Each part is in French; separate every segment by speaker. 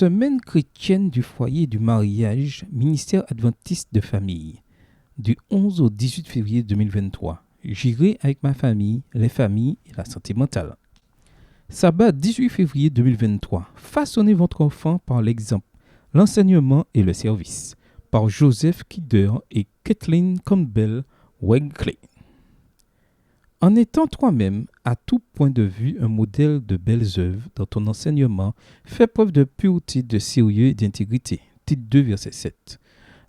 Speaker 1: Semaine chrétienne du foyer du mariage, ministère adventiste de famille, du 11 au 18 février 2023. J'irai avec ma famille, les familles et la santé mentale. Sabbat 18 février 2023. Façonnez votre enfant par l'exemple, l'enseignement et le service. Par Joseph Kidder et Kathleen Campbell Wegley. En étant toi-même, à tout point de vue, un modèle de belles œuvres dans ton enseignement, fais preuve de pureté, de sérieux et d'intégrité. Tite 2, verset 7.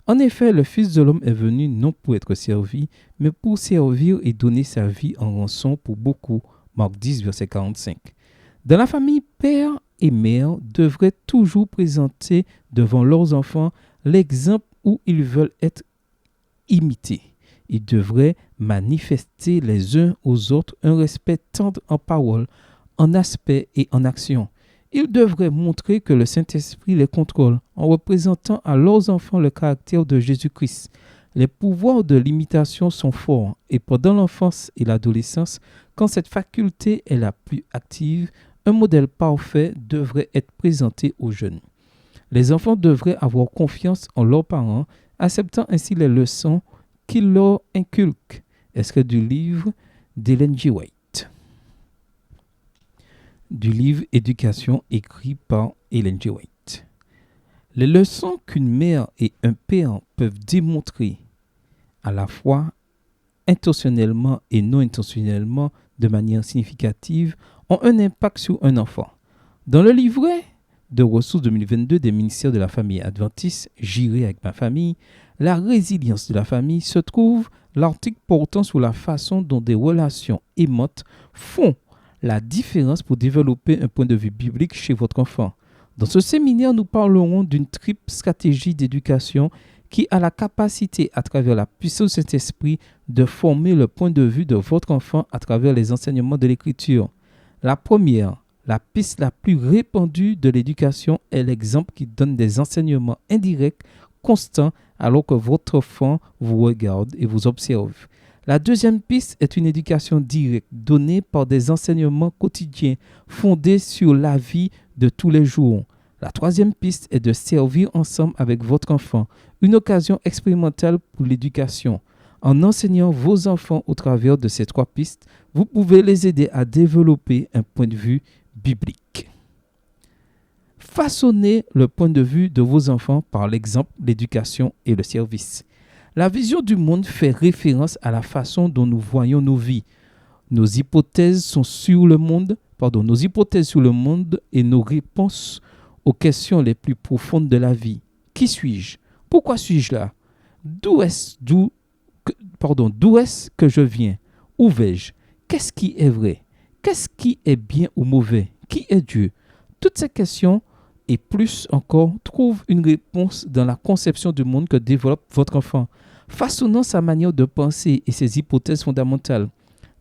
Speaker 1: En effet, le Fils de l'homme est venu non pour être servi, mais pour servir et donner sa vie en rançon pour beaucoup. Marc 10, verset 45. Dans la famille, père et mère devraient toujours présenter devant leurs enfants l'exemple où ils veulent être imités. Ils devraient manifester les uns aux autres un respect tendre en parole, en aspect et en action. Ils devraient montrer que le Saint-Esprit les contrôle en représentant à leurs enfants le caractère de Jésus-Christ. Les pouvoirs de l'imitation sont forts et pendant l'enfance et l'adolescence, quand cette faculté est la plus active, un modèle parfait devrait être présenté aux jeunes. Les enfants devraient avoir confiance en leurs parents, acceptant ainsi les leçons qu'il leur inculque. Extrait du livre d'Ellen G. White. Du livre Éducation écrit par Ellen G. White. Les leçons qu'une mère et un père peuvent démontrer à la fois intentionnellement et non intentionnellement de manière significative ont un impact sur un enfant. Dans le livret de ressources 2022 des ministères de la famille adventiste, J'irai avec ma famille, la résilience de la famille, se trouve l'article portant sur la façon dont des relations aimantes font la différence pour développer un point de vue biblique chez votre enfant. Dans ce séminaire, nous parlerons d'une triple stratégie d'éducation qui a la capacité, à travers la puissance du Saint-Esprit, de former le point de vue de votre enfant à travers les enseignements de l'Écriture. La première, la piste la plus répandue de l'éducation est l'exemple qui donne des enseignements indirects, constants, alors que votre enfant vous regarde et vous observe. La deuxième piste est une éducation directe, donnée par des enseignements quotidiens, fondés sur la vie de tous les jours. La troisième piste est de servir ensemble avec votre enfant, une occasion expérimentale pour l'éducation. En enseignant vos enfants au travers de ces trois pistes, vous pouvez les aider à développer un point de vue biblique. Façonnez le point de vue de vos enfants par l'exemple, l'éducation et le service. La vision du monde fait référence à la façon dont nous voyons nos vies. Nos hypothèses sur le monde et nos réponses aux questions les plus profondes de la vie. Qui suis-je? Pourquoi suis-je là? D'où est-ce que je viens? Où vais-je? Qu'est-ce qui est vrai? Qu'est-ce qui est bien ou mauvais? Qui est Dieu? Toutes ces questions et plus encore trouvent une réponse dans la conception du monde que développe votre enfant, façonnant sa manière de penser et ses hypothèses fondamentales.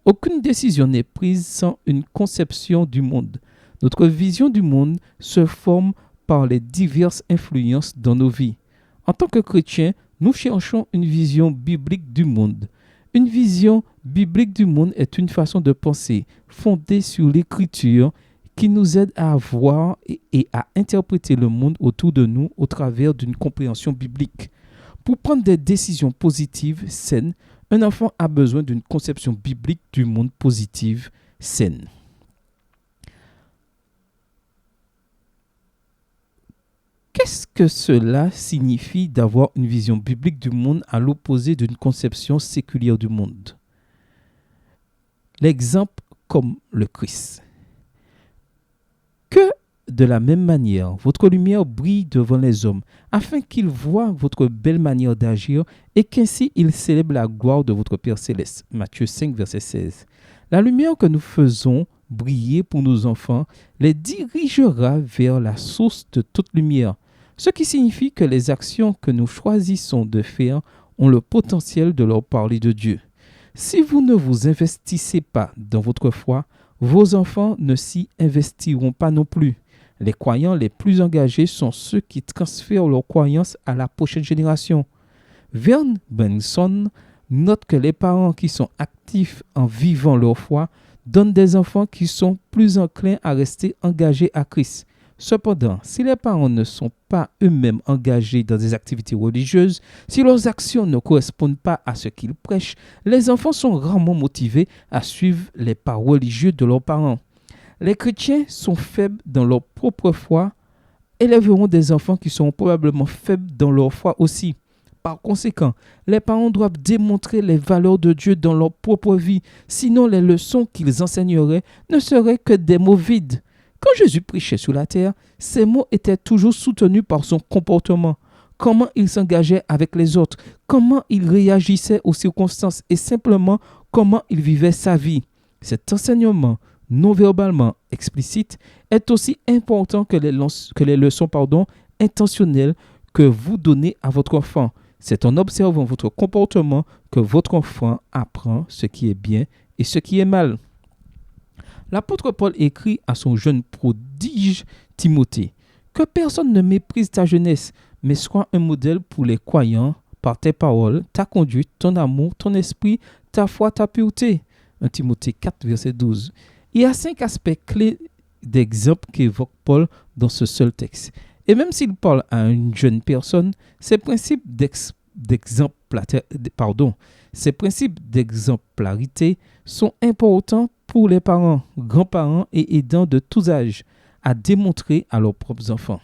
Speaker 1: Aucune décision n'est prise sans une conception du monde. Notre vision du monde se forme par les diverses influences dans nos vies. En tant que chrétiens, nous cherchons une vision biblique du monde. Une vision biblique du monde est une façon de penser fondée sur l'Écriture qui nous aide à voir et à interpréter le monde autour de nous au travers d'une compréhension biblique. Pour prendre des décisions positives, saines, un enfant a besoin d'une conception biblique du monde positive, saine. Qu'est-ce que cela signifie d'avoir une vision biblique du monde à l'opposé d'une conception séculière du monde? L'exemple comme le Christ. Que de la même manière, votre lumière brille devant les hommes, afin qu'ils voient votre belle manière d'agir et qu'ainsi ils célèbrent la gloire de votre Père céleste. Matthieu 5, verset 16. La lumière que nous faisons briller pour nos enfants les dirigera vers la source de toute lumière, ce qui signifie que les actions que nous choisissons de faire ont le potentiel de leur parler de Dieu. Si vous ne vous investissez pas dans votre foi, vos enfants ne s'y investiront pas non plus. Les croyants les plus engagés sont ceux qui transfèrent leurs croyances à la prochaine génération. Vern Benson note que les parents qui sont actifs en vivant leur foi donnent des enfants qui sont plus enclins à rester engagés à Christ. Cependant, si les parents ne sont pas eux-mêmes engagés dans des activités religieuses, si leurs actions ne correspondent pas à ce qu'ils prêchent, les enfants sont rarement motivés à suivre les pas religieux de leurs parents. Les chrétiens sont faibles dans leur propre foi, élèveront des enfants qui seront probablement faibles dans leur foi aussi. Par conséquent, les parents doivent démontrer les valeurs de Dieu dans leur propre vie, sinon les leçons qu'ils enseigneraient ne seraient que des mots vides. Quand Jésus prêchait sur la terre, ses mots étaient toujours soutenus par son comportement, comment il s'engageait avec les autres, comment il réagissait aux circonstances et simplement comment il vivait sa vie. Cet enseignement non verbalement explicite est aussi important que les leçons intentionnelles que vous donnez à votre enfant. C'est en observant votre comportement que votre enfant apprend ce qui est bien et ce qui est mal. L'apôtre Paul écrit à son jeune prodige Timothée que personne ne méprise ta jeunesse, mais sois un modèle pour les croyants par tes paroles, ta conduite, ton amour, ton esprit, ta foi, ta pureté. 1 Timothée 4, verset 12. Il y a 5 aspects clés d'exemple qu'évoque Paul dans ce seul texte. Et même s'il parle à une jeune personne, ces principes d'exemplarité sont importants pour les parents, grands-parents et aidants de tous âges à démontrer à leurs propres enfants.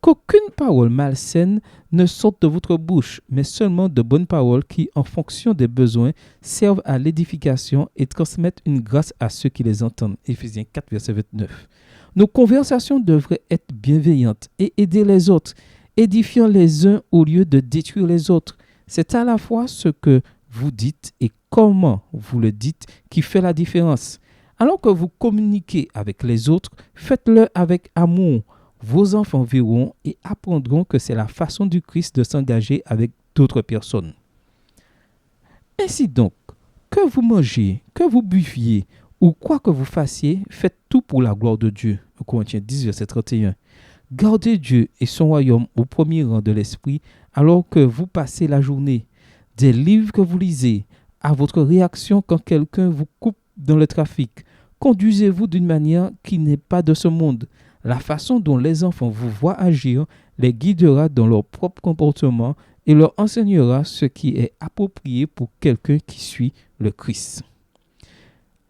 Speaker 1: Qu'aucune parole malsaine ne sorte de votre bouche, mais seulement de bonnes paroles qui, en fonction des besoins, servent à l'édification et transmettent une grâce à ceux qui les entendent. Éphésiens 4, verset 29. Nos conversations devraient être bienveillantes et aider les autres, édifiant les uns au lieu de détruire les autres. C'est à la fois ce que vous dites et comment vous le dites qui fait la différence. Alors que vous communiquez avec les autres, faites-le avec amour. Vos enfants verront et apprendront que c'est la façon du Christ de s'engager avec d'autres personnes. Ainsi donc, que vous mangiez, que vous buviez ou quoi que vous fassiez, faites tout pour la gloire de Dieu. Corinthiens 10, verset 31. Gardez Dieu et son royaume au premier rang de l'esprit alors que vous passez la journée. Des livres que vous lisez, à votre réaction quand quelqu'un vous coupe dans le trafic. Conduisez-vous d'une manière qui n'est pas de ce monde. La façon dont les enfants vous voient agir les guidera dans leur propre comportement et leur enseignera ce qui est approprié pour quelqu'un qui suit le Christ.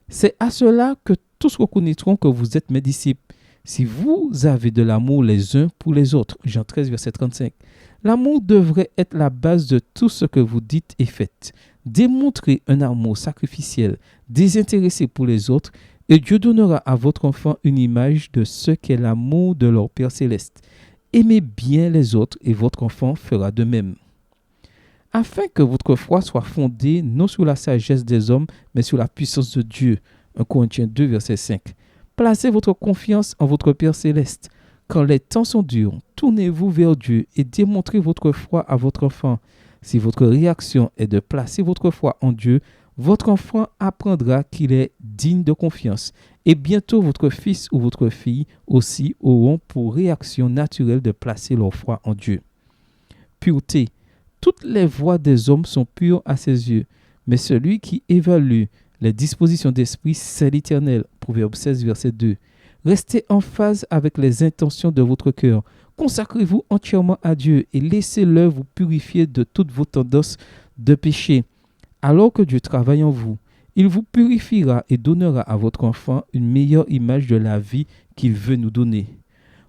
Speaker 1: C'est à cela que tous reconnaîtront que vous êtes mes disciples, si vous avez de l'amour les uns pour les autres. Jean 13, verset 35. L'amour devrait être la base de tout ce que vous dites et faites. Démontrez un amour sacrificiel, désintéressé pour les autres, et Dieu donnera à votre enfant une image de ce qu'est l'amour de leur Père céleste. Aimez bien les autres et votre enfant fera de même. Afin que votre foi soit fondée non sur la sagesse des hommes, mais sur la puissance de Dieu. 1 Corinthiens 2, verset 5. Placez votre confiance en votre Père céleste. Quand les temps sont durs, tournez-vous vers Dieu et démontrez votre foi à votre enfant. Si votre réaction est de placer votre foi en Dieu, votre enfant apprendra qu'il est digne de confiance. Et bientôt, votre fils ou votre fille aussi auront pour réaction naturelle de placer leur foi en Dieu. Pureté. Toutes les voies des hommes sont pures à ses yeux, mais celui qui évalue les dispositions d'esprit, c'est l'Éternel. Proverbe 16, verset 2. Restez en phase avec les intentions de votre cœur. Consacrez-vous entièrement à Dieu et laissez-le vous purifier de toutes vos tendances de péché. Alors que Dieu travaille en vous, il vous purifiera et donnera à votre enfant une meilleure image de la vie qu'il veut nous donner.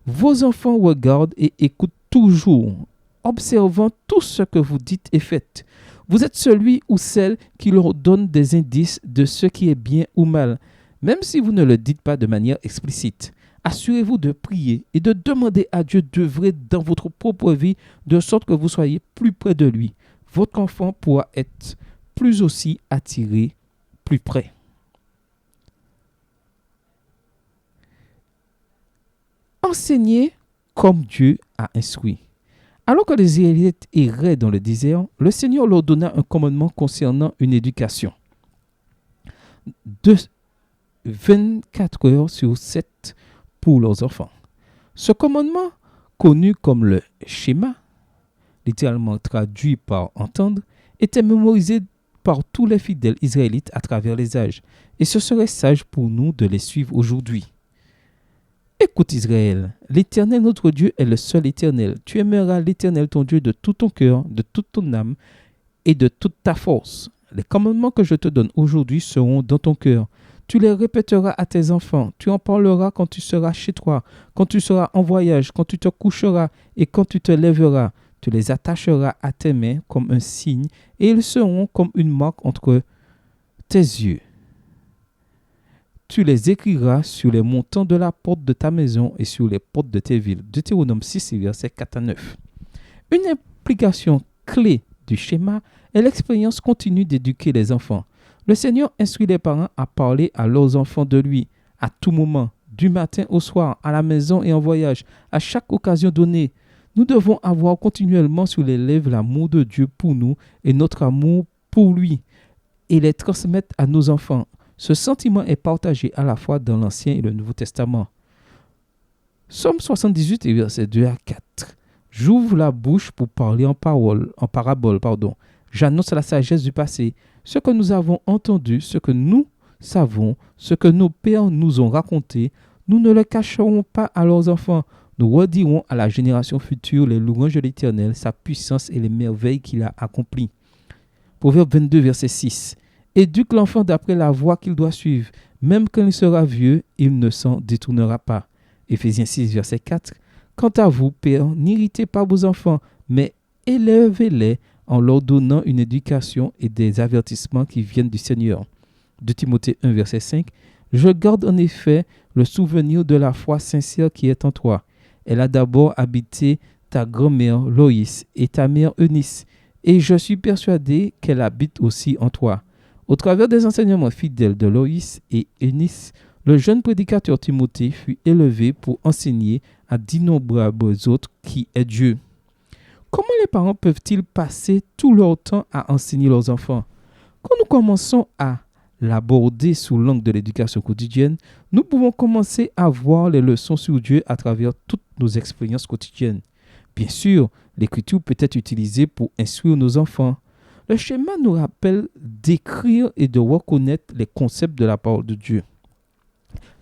Speaker 1: Vos enfants regardent et écoutent toujours, observant tout ce que vous dites et faites. Vous êtes celui ou celle qui leur donne des indices de ce qui est bien ou mal, même si vous ne le dites pas de manière explicite. Assurez-vous de prier et de demander à Dieu d'œuvrer dans votre propre vie de sorte que vous soyez plus près de lui. Votre enfant pourra être plus aussi attiré, plus près. Enseignez comme Dieu a instruit. Alors que les Israélites erraient dans le désert, le Seigneur leur donna un commandement concernant une éducation. 24 heures sur 7 pour leurs enfants. Ce commandement, connu comme le schéma, littéralement traduit par entendre, était mémorisé par tous les fidèles israélites à travers les âges, et ce serait sage pour nous de les suivre aujourd'hui. Écoute Israël, l'Éternel notre Dieu est le seul Éternel. Tu aimeras l'Éternel ton Dieu de tout ton cœur, de toute ton âme et de toute ta force. Les commandements que je te donne aujourd'hui seront dans ton cœur. Tu les répéteras à tes enfants. Tu en parleras quand tu seras chez toi, quand tu seras en voyage, quand tu te coucheras et quand tu te lèveras. Tu les attacheras à tes mains comme un signe et ils seront comme une marque entre tes yeux. Tu les écriras sur les montants de la porte de ta maison et sur les portes de tes villes. Deutéronome 6, versets 4 à 9. Une implication clé du schéma est l'expérience continue d'éduquer les enfants. Le Seigneur instruit les parents à parler à leurs enfants de lui, à tout moment, du matin au soir, à la maison et en voyage, à chaque occasion donnée. Nous devons avoir continuellement sur les lèvres l'amour de Dieu pour nous et notre amour pour lui et les transmettre à nos enfants. Ce sentiment est partagé à la fois dans l'Ancien et le Nouveau Testament. Psaume 78, versets 2 à 4. J'ouvre la bouche pour parler en parabole. J'annonce la sagesse du passé, ce que nous avons entendu, ce que nous savons, ce que nos pères nous ont raconté. Nous ne le cacherons pas à leurs enfants. Nous redirons à la génération future les louanges de l'Éternel, sa puissance et les merveilles qu'il a accomplies. Proverbe 22, verset 6. Éduque l'enfant d'après la voie qu'il doit suivre. Même quand il sera vieux, il ne s'en détournera pas. Éphésiens 6, verset 4. Quant à vous, pères, n'irritez pas vos enfants, mais élevez-les en leur donnant une éducation et des avertissements qui viennent du Seigneur. 2 Timothée 1, verset 5. Je garde en effet le souvenir de la foi sincère qui est en toi. Elle a d'abord habité ta grand-mère Loïs et ta mère Eunice, et je suis persuadé qu'elle habite aussi en toi. Au travers des enseignements fidèles de Loïs et Eunice, le jeune prédicateur Timothée fut élevé pour enseigner à d'innombrables autres qui est Dieu. Comment les parents peuvent-ils passer tout leur temps à enseigner leurs enfants? Quand nous commençons à l'aborder sous l'angle de l'éducation quotidienne, nous pouvons commencer à voir les leçons sur Dieu à travers toutes nos expériences quotidiennes. Bien sûr, l'écriture peut être utilisée pour instruire nos enfants. Le schéma nous rappelle d'écrire et de reconnaître les concepts de la parole de Dieu.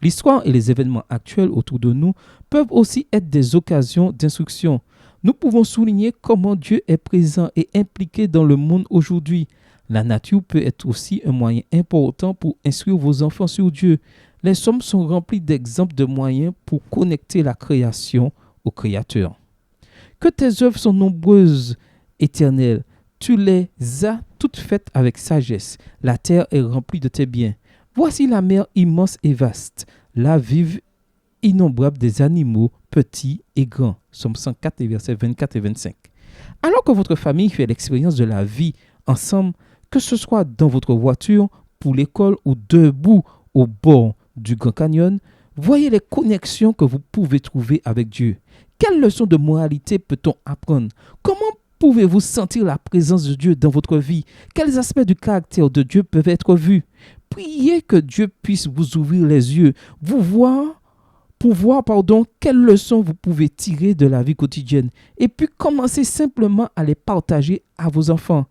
Speaker 1: L'histoire et les événements actuels autour de nous peuvent aussi être des occasions d'instruction. Nous pouvons souligner comment Dieu est présent et impliqué dans le monde aujourd'hui. La nature peut être aussi un moyen important pour instruire vos enfants sur Dieu. Les psaumes sont remplis d'exemples de moyens pour connecter la création au Créateur. Que tes œuvres sont nombreuses, Éternel. Tu les as toutes faites avec sagesse. La terre est remplie de tes biens. Voici la mer immense et vaste, la vive innombrable des animaux, petits et grands. Psaume 104, versets 24 et 25. Alors que votre famille fait l'expérience de la vie ensemble, que ce soit dans votre voiture, pour l'école ou debout au bord du Grand Canyon, voyez les connexions que vous pouvez trouver avec Dieu. Quelles leçons de moralité peut-on apprendre? Comment pouvez-vous sentir la présence de Dieu dans votre vie? Quels aspects du caractère de Dieu peuvent être vus? Priez que Dieu puisse vous ouvrir les yeux, pour voir quelles leçons vous pouvez tirer de la vie quotidienne et puis commencez simplement à les partager à vos enfants.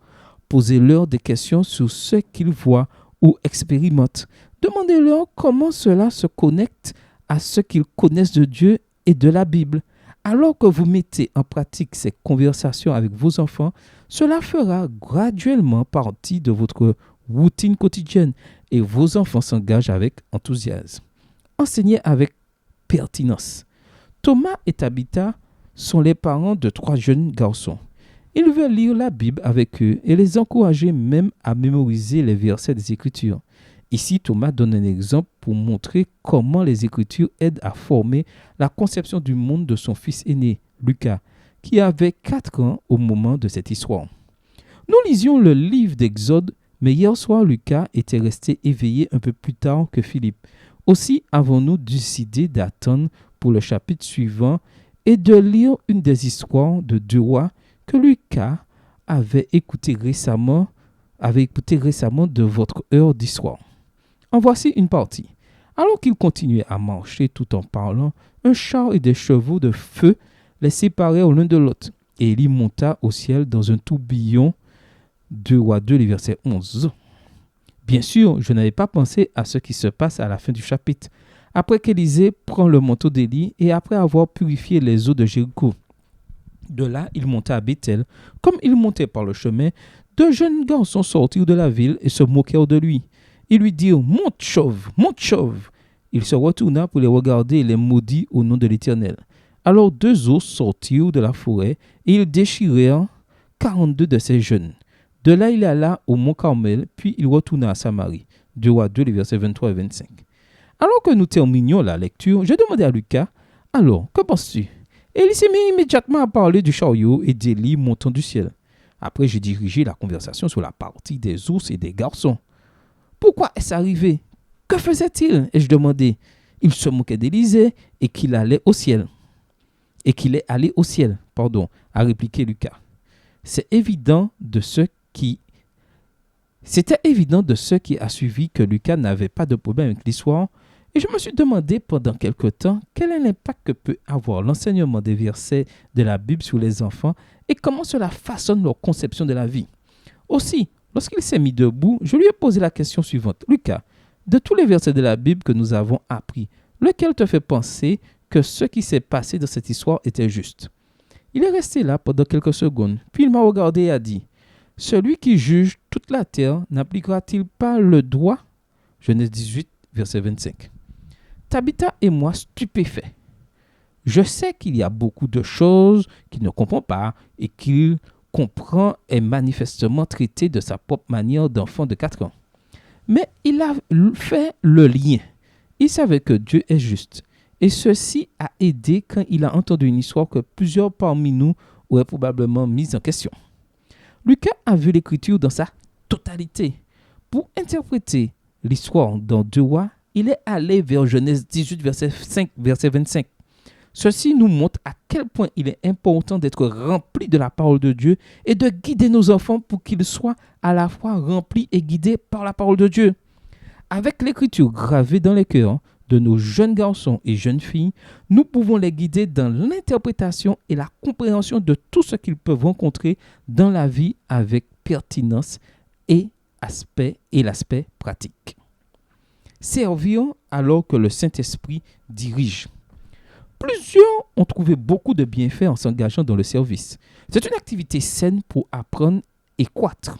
Speaker 1: Posez-leur des questions sur ce qu'ils voient ou expérimentent. Demandez-leur comment cela se connecte à ce qu'ils connaissent de Dieu et de la Bible. Alors que vous mettez en pratique ces conversations avec vos enfants, cela fera graduellement partie de votre routine quotidienne et vos enfants s'engagent avec enthousiasme. Enseignez avec pertinence. Thomas et Tabitha sont les parents de 3 jeunes garçons. Ils veulent lire la Bible avec eux et les encourager même à mémoriser les versets des Écritures. Ici, Thomas donne un exemple pour montrer comment les Écritures aident à former la conception du monde de son fils aîné, Lucas, qui avait 4 ans au moment de cette histoire. Nous lisions le livre d'Exode, mais hier soir, Lucas était resté éveillé un peu plus tard que Philippe. Aussi avons-nous décidé d'attendre pour le chapitre suivant et de lire une des histoires de 2 rois que Lucas avait écouté récemment de votre heure d'histoire. En voici une partie. Alors qu'ils continuaient à marcher tout en parlant, un char et des chevaux de feu les séparèrent l'un de l'autre. Et Élie monta au ciel dans un tourbillon. 2 Rois 2, verset 11. Bien sûr, je n'avais pas pensé à ce qui se passe à la fin du chapitre. après qu'Élisée prend le manteau d'Élie et après avoir purifié les eaux de Jéricho. De là, il monta à Béthel. Comme il montait par le chemin, deux jeunes garçons sortirent de la ville et se moquèrent de lui. Ils lui dirent « Monte, chauve, monte, chauve !» Il se retourna pour les regarder et les maudit au nom de l'Éternel. Alors deux ours sortirent de la forêt et ils déchirèrent 42 de ces jeunes. De là, il alla au mont Carmel, puis il retourna à Samarie. 2 Rois 2, les versets 23 et 25. Alors que nous terminions la lecture, je demandai à Lucas « Alors, que penses-tu » Et il s'est mis immédiatement à parler du chariot et d'Élie montant du ciel. Après, j'ai dirigé la conversation sur la partie des ours et des garçons. Pourquoi est-ce arrivé? Que faisait-il? Et je demandai. Il se moquait d'Élisée et qu'il allait au ciel. Et qu'il est allé au ciel, a répliqué Lucas. C'était évident de ceux qui a suivi que Lucas n'avait pas de problème avec l'histoire. Et je me suis demandé pendant quelque temps quel est l'impact que peut avoir l'enseignement des versets de la Bible sur les enfants et comment cela façonne leur conception de la vie. Aussi, lorsqu'il s'est mis debout, je lui ai posé la question suivante. Lucas, de tous les versets de la Bible que nous avons appris, lequel te fait penser que ce qui s'est passé dans cette histoire était juste? Il est resté là pendant quelques secondes, puis il m'a regardé et a dit, « Celui qui juge toute la terre n'appliquera-t-il pas le droit ?» Genèse 18, verset 25. Tabitha et moi stupéfaits. Je sais qu'il y a beaucoup de choses qu'il ne comprend pas et qu'il comprend est manifestement traité de sa propre manière d'enfant de 4 ans. Mais il a fait le lien. Il savait que Dieu est juste. Et ceci a aidé quand il a entendu une histoire que plusieurs parmi nous auraient probablement mise en question. Lucas a vu l'écriture dans sa totalité. Pour interpréter l'histoire dans 2 Rois, il est allé vers Genèse 18, verset 25. Ceci nous montre à quel point il est important d'être rempli de la parole de Dieu et de guider nos enfants pour qu'ils soient à la fois remplis et guidés par la parole de Dieu. Avec l'écriture gravée dans les cœurs de nos jeunes garçons et jeunes filles, nous pouvons les guider dans l'interprétation et la compréhension de tout ce qu'ils peuvent rencontrer dans la vie avec pertinence et l'aspect pratique. Servir alors que le Saint-Esprit dirige. Plusieurs ont trouvé beaucoup de bienfaits en s'engageant dans le service. C'est une activité saine pour apprendre et croître.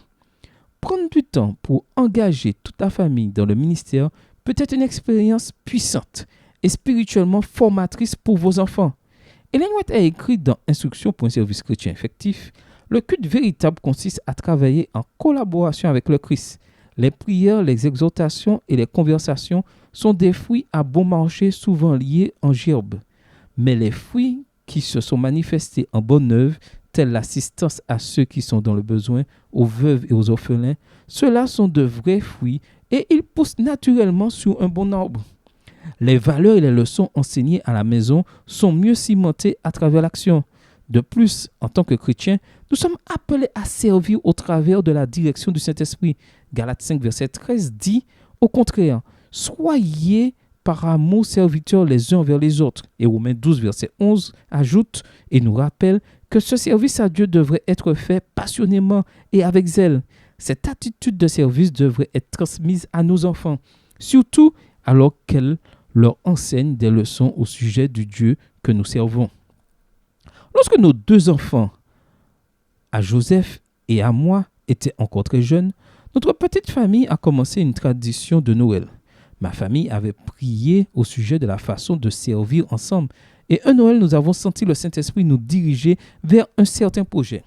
Speaker 1: Prendre du temps pour engager toute la famille dans le ministère peut être une expérience puissante et spirituellement formatrice pour vos enfants. Ellen White a écrit dans Instructions pour un service chrétien effectif, le culte véritable consiste à travailler en collaboration avec le Christ. Les prières, les exhortations et les conversations sont des fruits à bon marché souvent liés en gerbe. Mais les fruits qui se sont manifestés en bonne œuvre, tels l'assistance à ceux qui sont dans le besoin, aux veuves et aux orphelins, ceux-là sont de vrais fruits et ils poussent naturellement sur un bon arbre. Les valeurs et les leçons enseignées à la maison sont mieux cimentées à travers l'action. De plus, en tant que chrétiens, nous sommes appelés à servir au travers de la direction du Saint-Esprit. Galates 5, verset 13 dit, au contraire, soyez par amour serviteurs les uns envers les autres. Et Romains 12, verset 11 ajoute et nous rappelle que ce service à Dieu devrait être fait passionnément et avec zèle. Cette attitude de service devrait être transmise à nos enfants, surtout alors qu'elle leur enseigne des leçons au sujet du Dieu que nous servons. Lorsque nos 2 enfants, à Joseph et à moi, étaient encore très jeunes, notre petite famille a commencé une tradition de Noël. Ma famille avait prié au sujet de la façon de servir ensemble et un Noël, nous avons senti le Saint-Esprit nous diriger vers un certain projet.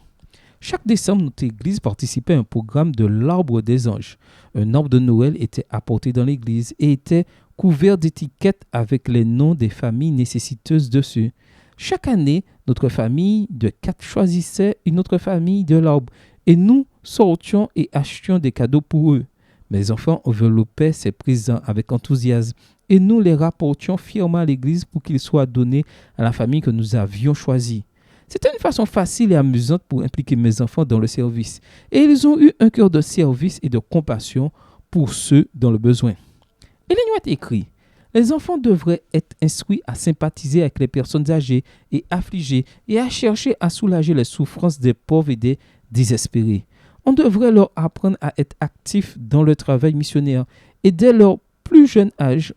Speaker 1: Chaque décembre, notre église participait à un programme de l'arbre des anges. Un arbre de Noël était apporté dans l'église et était couvert d'étiquettes avec les noms des familles nécessiteuses dessus. Chaque année, notre famille de 4 choisissait une autre famille de l'arbre et nous sortions et achetions des cadeaux pour eux. Mes enfants enveloppaient ces présents avec enthousiasme et nous les rapportions fièrement à l'église pour qu'ils soient donnés à la famille que nous avions choisie. C'était une façon facile et amusante pour impliquer mes enfants dans le service et ils ont eu un cœur de service et de compassion pour ceux dans le besoin. Ellen White écrit « Les enfants devraient être instruits à sympathiser avec les personnes âgées et affligées et à chercher à soulager les souffrances des pauvres et des désespérés. On devrait leur apprendre à être actifs dans le travail missionnaire et dès leur plus jeune âge,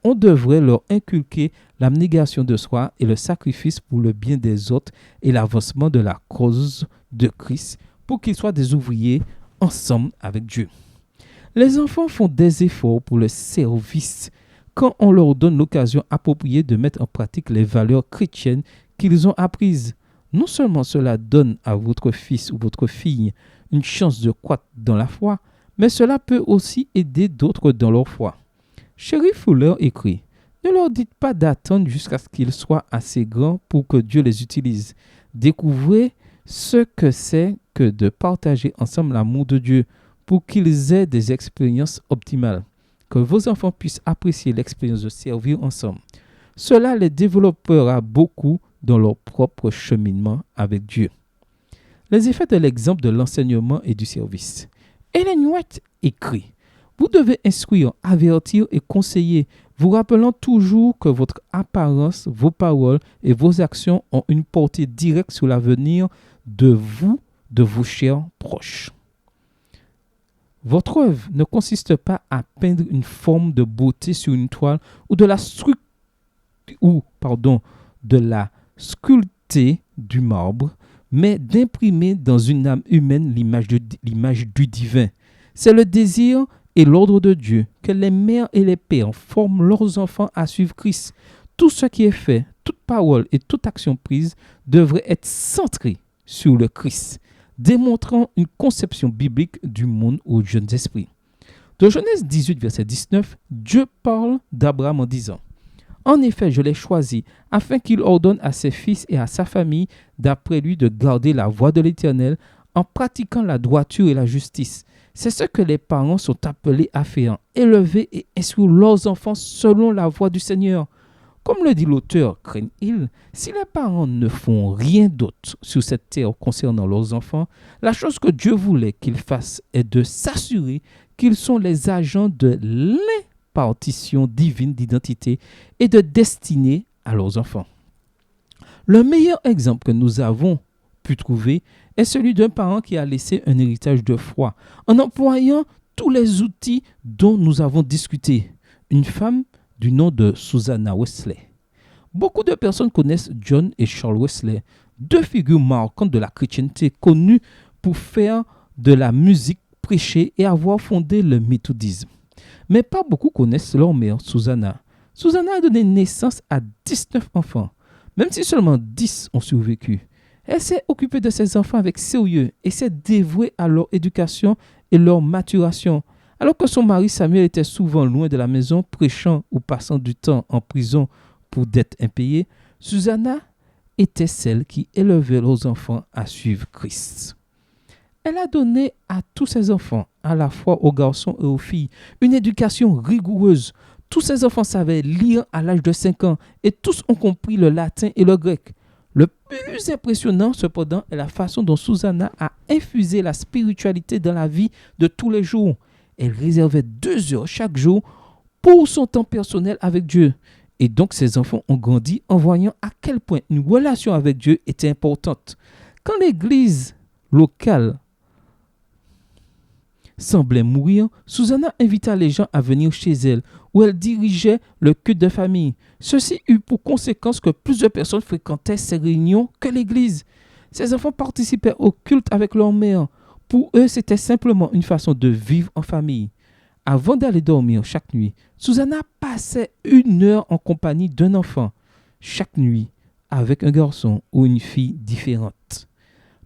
Speaker 1: on devrait leur inculquer l'abnégation de soi et le sacrifice pour le bien des autres et l'avancement de la cause de Christ pour qu'ils soient des ouvriers ensemble avec Dieu. Les enfants font des efforts pour le service quand on leur donne l'occasion appropriée de mettre en pratique les valeurs chrétiennes qu'ils ont apprises. Non seulement cela donne à votre fils ou votre fille une chance de croître dans la foi, mais cela peut aussi aider d'autres dans leur foi. Sheri Fuller écrit « Ne leur dites pas d'attendre jusqu'à ce qu'ils soient assez grands pour que Dieu les utilise. Découvrez ce que c'est que de partager ensemble l'amour de Dieu pour qu'ils aient des expériences optimales. Que vos enfants puissent apprécier l'expérience de servir ensemble. Cela les développera beaucoup dans leur propre cheminement avec Dieu. » Les effets de l'exemple de l'enseignement et du service. Ellen White écrit « Vous devez instruire, avertir et conseiller, vous rappelant toujours que votre apparence, vos paroles et vos actions ont une portée directe sur l'avenir de vos chers proches. Votre œuvre ne consiste pas à peindre une forme de beauté sur une toile ou de la sculpter du marbre, mais d'imprimer dans une âme humaine l'image du divin. C'est le désir et l'ordre de Dieu que les mères et les pères forment leurs enfants à suivre Christ. Tout ce qui est fait, toute parole et toute action prise devrait être centré sur le Christ, démontrant une conception biblique du monde aux jeunes esprits. Dans Genèse 18, verset 19, Dieu parle d'Abraham en disant « En effet, je l'ai choisi, afin qu'il ordonne à ses fils et à sa famille d'après lui de garder la voie de l'Éternel en pratiquant la droiture et la justice. C'est ce que les parents sont appelés à faire, élever et instruire leurs enfants selon la voie du Seigneur. » Comme le dit l'auteur Crane Hill, si les parents ne font rien d'autre sur cette terre concernant leurs enfants, la chose que Dieu voulait qu'ils fassent est de s'assurer qu'ils sont les agents de l'impartition divine d'identité et de destinée à leurs enfants. Le meilleur exemple que nous avons pu trouver est celui d'un parent qui a laissé un héritage de foi en employant tous les outils dont nous avons discuté. Une femme du nom de Susanna Wesley. Beaucoup de personnes connaissent John et Charles Wesley, deux figures marquantes de la chrétienté connues pour faire de la musique, prêcher et avoir fondé le méthodisme. Mais pas beaucoup connaissent leur mère, Susanna. Susanna a donné naissance à 19 enfants, même si seulement 10 ont survécu. Elle s'est occupée de ses enfants avec sérieux et s'est dévouée à leur éducation et leur maturation. Alors que son mari Samuel était souvent loin de la maison, prêchant ou passant du temps en prison pour dettes impayées, Susanna était celle qui élevait leurs enfants à suivre Christ. Elle a donné à tous ses enfants, à la fois aux garçons et aux filles, une éducation rigoureuse. Tous ses enfants savaient lire à l'âge de 5 ans et tous ont compris le latin et le grec. Le plus impressionnant, cependant, est la façon dont Susanna a infusé la spiritualité dans la vie de tous les jours. Elle réservait 2 heures chaque jour pour son temps personnel avec Dieu. Et donc ses enfants ont grandi en voyant à quel point une relation avec Dieu était importante. Quand l'église locale semblait mourir, Susanna invita les gens à venir chez elle, où elle dirigeait le culte de famille. Ceci eut pour conséquence que plus de personnes fréquentaient ces réunions que l'église. Ses enfants participaient au culte avec leur mère. Pour eux, c'était simplement une façon de vivre en famille. Avant d'aller dormir chaque nuit, Susanna passait 1 heure en compagnie d'un enfant, chaque nuit, avec un garçon ou une fille différente.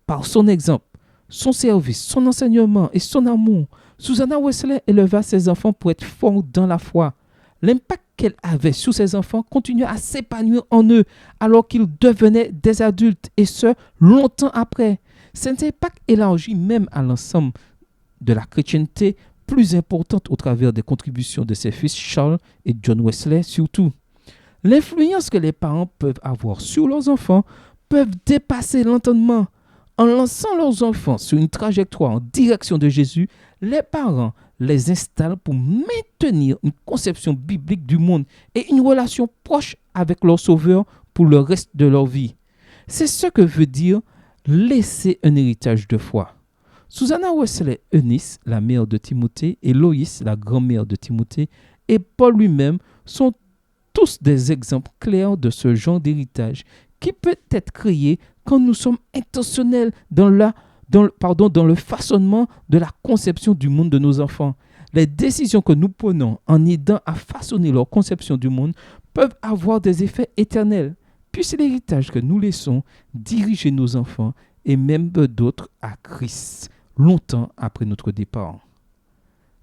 Speaker 1: Par son exemple, son service, son enseignement et son amour, Susanna Wesley éleva ses enfants pour être forts dans la foi. L'impact qu'elle avait sur ses enfants continuait à s'épanouir en eux alors qu'ils devenaient des adultes, et ce, longtemps après. Cet impact élargit même à l'ensemble de la chrétienté, plus importante au travers des contributions de ses fils Charles et John Wesley surtout. L'influence que les parents peuvent avoir sur leurs enfants peuvent dépasser l'entendement. En lançant leurs enfants sur une trajectoire en direction de Jésus, les parents les installent pour maintenir une conception biblique du monde et une relation proche avec leur Sauveur pour le reste de leur vie. C'est ce que veut dire laisser un héritage de foi. Susanna Wesley, Eunice, la mère de Timothée, et Loïs, la grand-mère de Timothée, et Paul lui-même sont tous des exemples clairs de ce genre d'héritage qui peut être créé quand nous sommes intentionnels dans le façonnement de la conception du monde de nos enfants. Les décisions que nous prenons en aidant à façonner leur conception du monde peuvent avoir des effets éternels. Puisse l'héritage que nous laissons diriger nos enfants et même d'autres à Christ, longtemps après notre départ.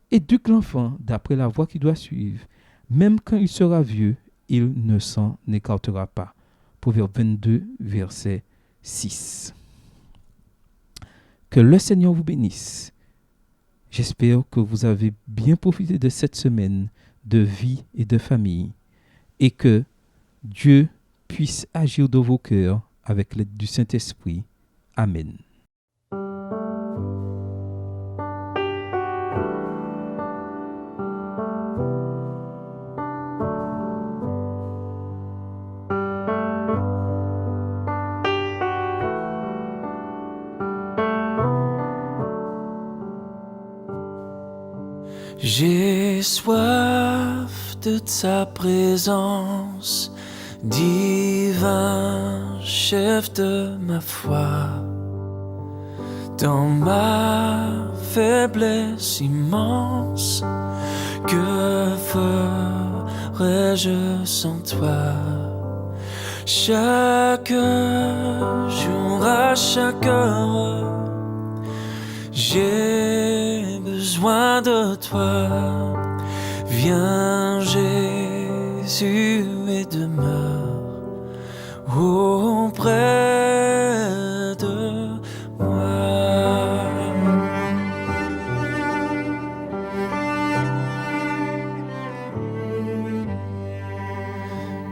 Speaker 1: Éduque l'enfant d'après la voie qu'il doit suivre. Même quand il sera vieux, il ne s'en écartera pas. Proverbe 22, verset 6. Que le Seigneur vous bénisse. J'espère que vous avez bien profité de cette semaine de vie et de famille et que Dieu puisse agir dans vos cœurs avec l'aide du Saint-Esprit. Amen.
Speaker 2: J'ai soif de ta présence, divin chef de ma foi. Dans ma faiblesse immense, que ferais-je sans toi? Chaque jour, à chaque heure, j'ai besoin de toi. Viens Jésus et demeure auprès de moi.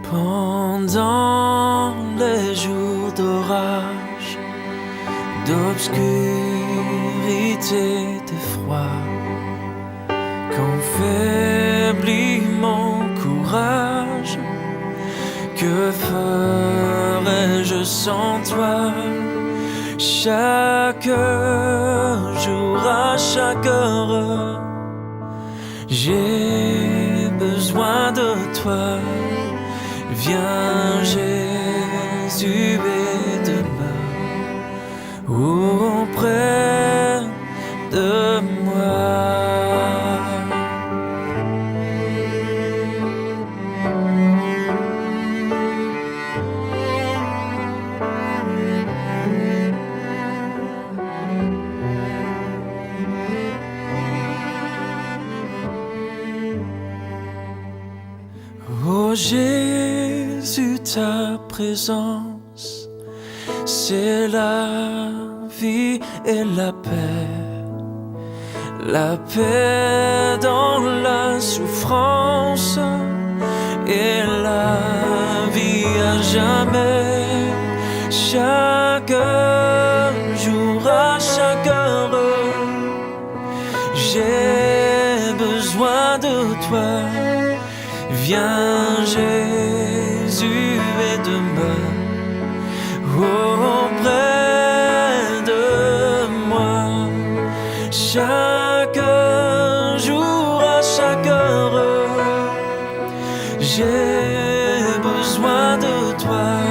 Speaker 2: Pendant les jours d'orage, d'obscurité, de froid, quand faiblit mon courage, que ferais-je sans toi? Chaque jour, à chaque heure, j'ai besoin de toi. Viens Jésus et demeure auprès de moi. Oh Jésus, ta présence, c'est la vie et la paix dans la souffrance et la vie à jamais. Chaque jour, à chaque heure, j'ai besoin de toi. Viens Jésus et demeure auprès de moi. Chaque jour, à chaque heure, j'ai besoin de toi.